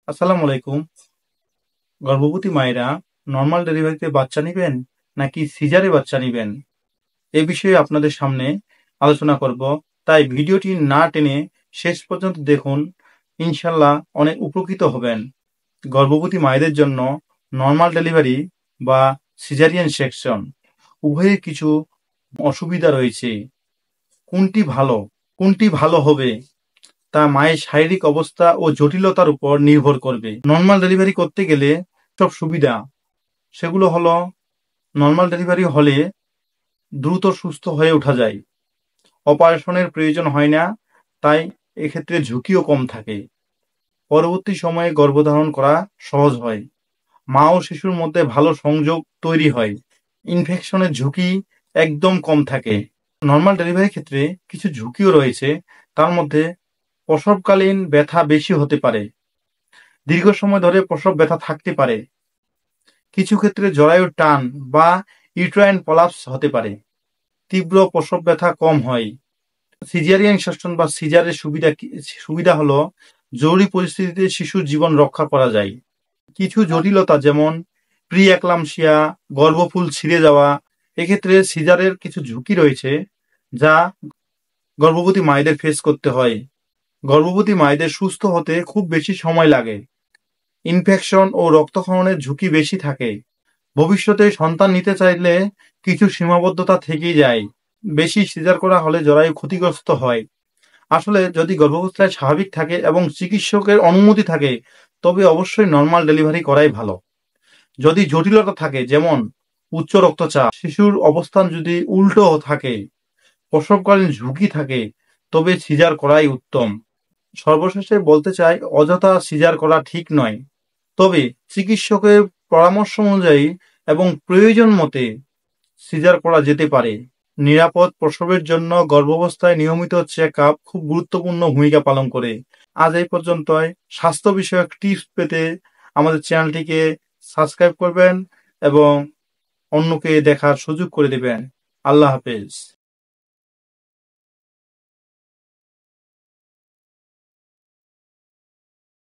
আসসালামু আলাইকুম। গর্ভবতী মায়েরা নর্মাল ডেলিভারিতে বাচ্চা নিবেন নাকি সিজারে বাচ্চা নিবেন এ বিষয়ে আপনাদের সামনে আলোচনা করব। তাই ভিডিওটি না টেনে শেষ পর্যন্ত দেখুন, ইনশাল্লাহ অনেক উপকৃত হবেন। গর্ভবতী মায়েদের জন্য নর্মাল ডেলিভারি বা সিজারিয়ান সেকশন উভয়ের কিছু অসুবিধা রয়েছে। কোনটি ভালো, কোনটি ভালো হবে তা মায়ের শারীরিক অবস্থা ও জটিলতার উপর নির্ভর করবে। নর্মাল ডেলিভারি করতে গেলে সব সুবিধা, সেগুলো হলো, নর্মাল ডেলিভারি হলে দ্রুত সুস্থ হয়ে ওঠা যায়, অপারেশনের প্রয়োজন হয় না, তাই এক্ষেত্রে ঝুঁকিও কম থাকে। পরবর্তী সময়ে গর্ভধারণ করা সহজ হয়, মা ও শিশুর মধ্যে ভালো সংযোগ তৈরি হয়, ইনফেকশনের ঝুঁকি একদম কম থাকে। নর্মাল ডেলিভারির ক্ষেত্রে কিছু ঝুঁকিও রয়েছে, তার মধ্যে প্রসবকালীন ব্যথা বেশি হতে পারে, দীর্ঘ সময় ধরে প্রসব ব্যথা থাকতে পারে, কিছু ক্ষেত্রে জরায়ুর টান বা ইউটেরাইন প্রলাপস হতে পারে, তীব্র প্রসব ব্যথা কম হয়। সিজারিয়ান সেকশন বা সিজারের সুবিধা হলো জরুরি পরিস্থিতিতে শিশুর জীবন রক্ষা করা যায়। কিছু জটিলতা যেমন প্রি একলামশিয়া, গর্ভফুল ছিঁড়ে যাওয়া, এক্ষেত্রে সিজারের কিছু ঝুঁকি রয়েছে যা গর্ভবতী মায়েদের ফেস করতে হয়। গর্ভবতী মায়েদের সুস্থ হতে খুব বেশি সময় লাগে, ইনফেকশন ও রক্তক্ষরণের ঝুঁকি বেশি থাকে। ভবিষ্যতে সন্তান নিতে চাইলে কিছু সীমাবদ্ধতা থেকেই যায়। বেশি সিজার করা হলে জরায়ু ক্ষতিগ্রস্ত হয়। আসলে যদি গর্ভাবস্থায় স্বাভাবিক থাকে এবং চিকিৎসকের অনুমতি থাকে, তবে অবশ্যই নর্মাল ডেলিভারি করাই ভালো। যদি জটিলতা থাকে, যেমন উচ্চ রক্তচাপ, শিশুর অবস্থান যদি উল্টো থাকে, প্রসবকালীন ঝুঁকি থাকে, তবে সিজার করাই উত্তম। সর্বশেষে বলতে চাই, অযথা সিজার করা ঠিক নয়, তবে চিকিৎসকের পরামর্শ অনুযায়ী এবং প্রয়োজন মতে সিজার করা যেতে পারে। নিরাপদ প্রসবের জন্য গর্ভাবস্থায় নিয়মিত চেক আপ খুব গুরুত্বপূর্ণ ভূমিকা পালন করে। আজ এই পর্যন্তই। স্বাস্থ্য বিষয়ক টিপস পেতে আমাদের চ্যানেলটিকে সাবস্ক্রাইব করবেন এবং অন্যকে দেখার সুযোগ করে দেবেন। আল্লাহ হাফেজ।